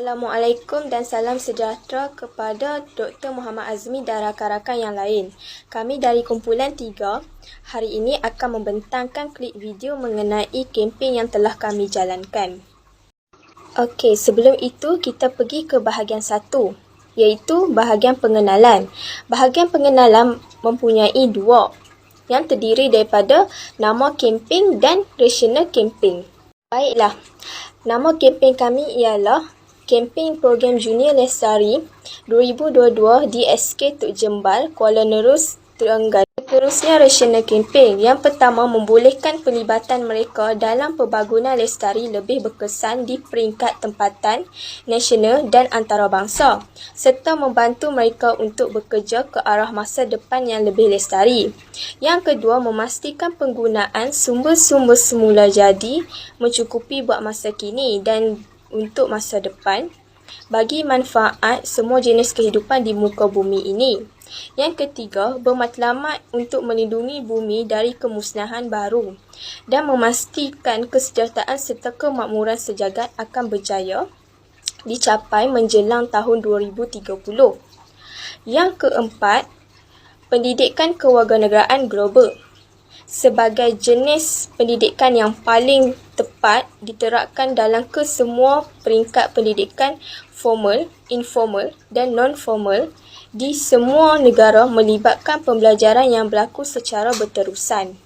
Assalamualaikum dan salam sejahtera kepada Dr. Muhammad Azmi dan rakan-rakan yang lain. Kami dari kumpulan 3 hari ini akan membentangkan klip video mengenai kempen yang telah kami jalankan. Okey, sebelum itu kita pergi ke bahagian 1, iaitu bahagian pengenalan. Bahagian pengenalan mempunyai 2 yang terdiri daripada nama kempen dan rasional kempen. Baiklah, nama kempen kami ialah Kempen Program Junior Lestari 2022 di SK Tok Jembal, Kuala Nerus, Terengganu. Seterusnya rasional kempen. Yang pertama, membolehkan pelibatan mereka dalam pembangunan lestari lebih berkesan di peringkat tempatan, nasional dan antarabangsa, serta membantu mereka untuk bekerja ke arah masa depan yang lebih lestari. Yang kedua, memastikan penggunaan sumber-sumber semula jadi mencukupi buat masa kini dan untuk masa depan bagi manfaat semua jenis kehidupan di muka bumi ini. Yang ketiga, bermatlamat untuk melindungi bumi dari kemusnahan baru dan memastikan kesejahteraan serta kemakmuran sejagat akan berjaya dicapai menjelang tahun 2030. Yang keempat, pendidikan kewarganegaraan global. Sebagai jenis pendidikan yang paling tepat diterapkan dalam kesemua peringkat pendidikan formal, informal dan non-formal di semua negara melibatkan pembelajaran yang berlaku secara berterusan.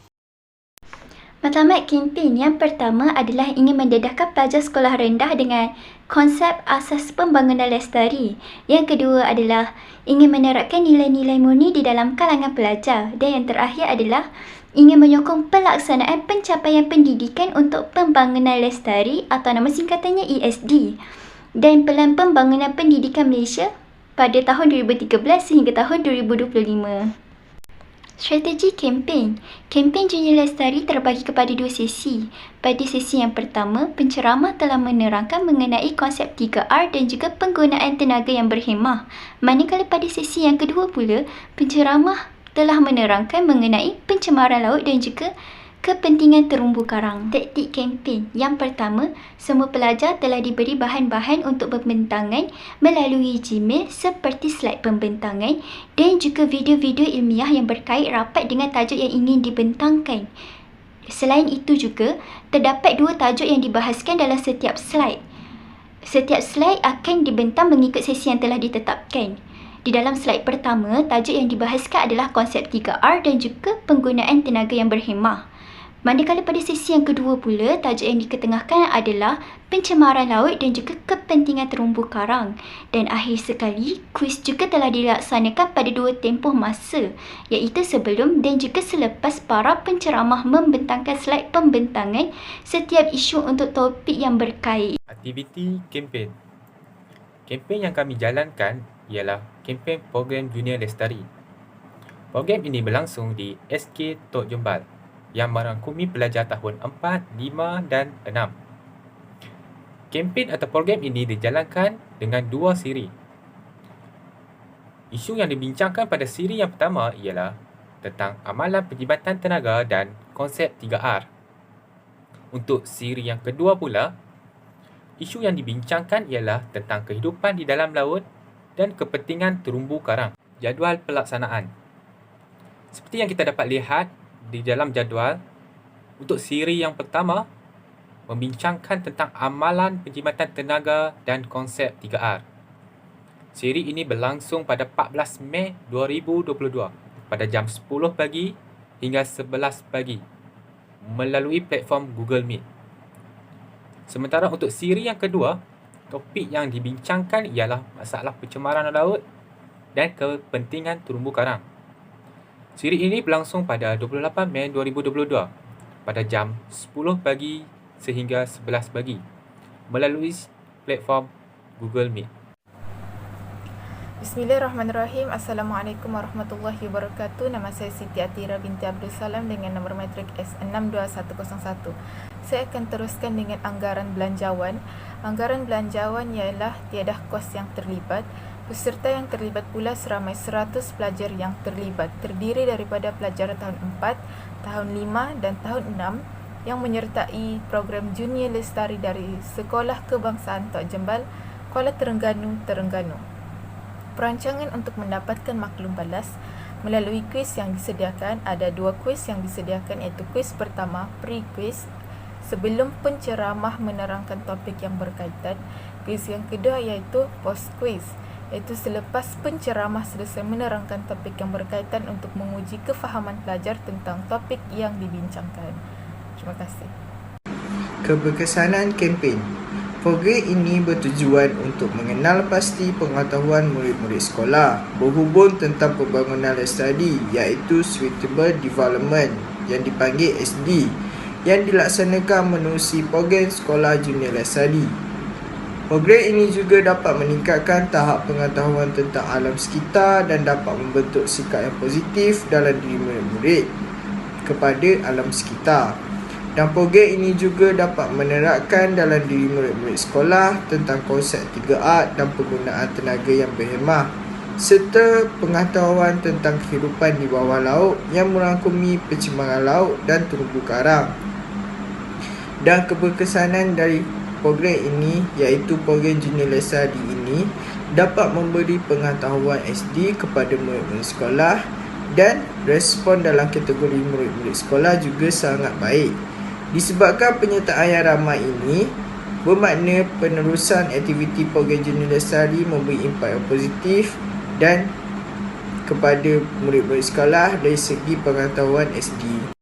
Matlamat kempen yang pertama adalah ingin mendedahkan pelajar sekolah rendah dengan konsep asas pembangunan lestari. Yang kedua adalah ingin menerapkan nilai-nilai murni di dalam kalangan pelajar. Dan yang terakhir adalah ingin menyokong pelaksanaan pencapaian pendidikan untuk pembangunan lestari atau nama singkatannya ESD dan Pelan Pembangunan Pendidikan Malaysia pada tahun 2013 sehingga tahun 2025. Strategi kempen. Kempen Junior Lestari terbagi kepada 2 sesi. Pada sesi yang pertama, penceramah telah menerangkan mengenai konsep 3R dan juga penggunaan tenaga yang berhemah. Manakala pada sesi yang kedua pula, penceramah telah menerangkan mengenai pencemaran laut dan juga kepentingan terumbu karang. Taktik kempen. Yang pertama, semua pelajar telah diberi bahan-bahan untuk pembentangan melalui Gmail seperti slide pembentangan dan juga video-video ilmiah yang berkait rapat dengan tajuk yang ingin dibentangkan. Selain itu juga, terdapat 2 tajuk yang dibahaskan dalam setiap slide. Setiap slide akan dibentang mengikut sesi yang telah ditetapkan. Di dalam slide pertama, tajuk yang dibahaskan adalah konsep 3R dan juga penggunaan tenaga yang berhemah. Manakala pada sesi yang kedua pula, tajuk yang diketengahkan adalah pencemaran laut dan juga kepentingan terumbu karang. Dan akhir sekali, kuis juga telah dilaksanakan pada 2 tempoh masa, iaitu sebelum dan juga selepas para penceramah membentangkan slide pembentangan setiap isu untuk topik yang berkait. Aktiviti kempen. Kempen yang kami jalankan ialah kempen Program Junior Lestari. Program ini berlangsung di SK Tok Jembal yang merangkumi pelajar tahun 4, 5 dan 6. Kempen atau program ini dijalankan dengan 2 siri. Isu yang dibincangkan pada siri yang pertama ialah tentang amalan penjibatan tenaga dan konsep 3R. Untuk siri yang kedua pula, isu yang dibincangkan ialah tentang kehidupan di dalam laut dan kepentingan terumbu karang. Jadual pelaksanaan. Seperti yang kita dapat lihat di dalam jadual, untuk siri yang pertama membincangkan tentang amalan penjimatan tenaga dan konsep 3R. Siri ini berlangsung pada 14 Mei 2022 pada jam 10 pagi hingga 11 pagi melalui platform Google Meet. Sementara untuk siri yang kedua, topik yang dibincangkan ialah masalah pencemaran laut dan kepentingan terumbu karang. Siri ini berlangsung pada 28 Mei 2022 pada jam 10 pagi sehingga 11 pagi melalui platform Google Meet. Bismillahirrahmanirrahim. Assalamualaikum warahmatullahi wabarakatuh. Nama saya Siti Atira binti Abdul Salam dengan nombor matrik S62101. Saya akan teruskan dengan anggaran belanjawan. Anggaran belanjawan ialah tiada kos yang terlibat. Peserta yang terlibat pula seramai 100 pelajar yang terlibat, terdiri daripada pelajar tahun 4, tahun 5 dan tahun 6 yang menyertai program Junior Lestari dari Sekolah Kebangsaan Tok Jembal, Sekolah Terengganu, Terengganu. Perancangan untuk mendapatkan maklum balas melalui kuis yang disediakan. Ada 2 kuis yang disediakan, iaitu kuis pertama, pre-quiz, sebelum penceramah menerangkan topik yang berkaitan. Kuis yang kedua iaitu post-quiz, iaitu selepas penceramah selesai menerangkan topik yang berkaitan untuk menguji kefahaman pelajar tentang topik yang dibincangkan. Terima kasih. Keberkesanan kempen. Program ini bertujuan untuk mengenal pasti pengetahuan murid-murid sekolah berhubung tentang pembangunan lestari, iaitu Suitable Development yang dipanggil SD, yang dilaksanakan menerusi program Sekolah Junior Lestari. Program ini juga dapat meningkatkan tahap pengetahuan tentang alam sekitar dan dapat membentuk sikap yang positif dalam diri murid-murid kepada alam sekitar. Dan program ini juga dapat menerapkan dalam diri murid-murid sekolah tentang konsep 3R dan penggunaan tenaga yang berhemah, serta pengetahuan tentang kehidupan di bawah laut yang merangkumi pencemaran laut dan terumbu karang. Dan keberkesanan dari program ini, iaitu program Junior Lestari ini, dapat memberi pengetahuan SD kepada murid-murid sekolah, dan respon dalam kategori murid-murid sekolah juga sangat baik. Disebabkan penyertaan yang ramai ini bermakna penerusan aktiviti program Junior Lestari memberi impak yang positif dan kepada murid-murid sekolah dari segi pengetahuan SD.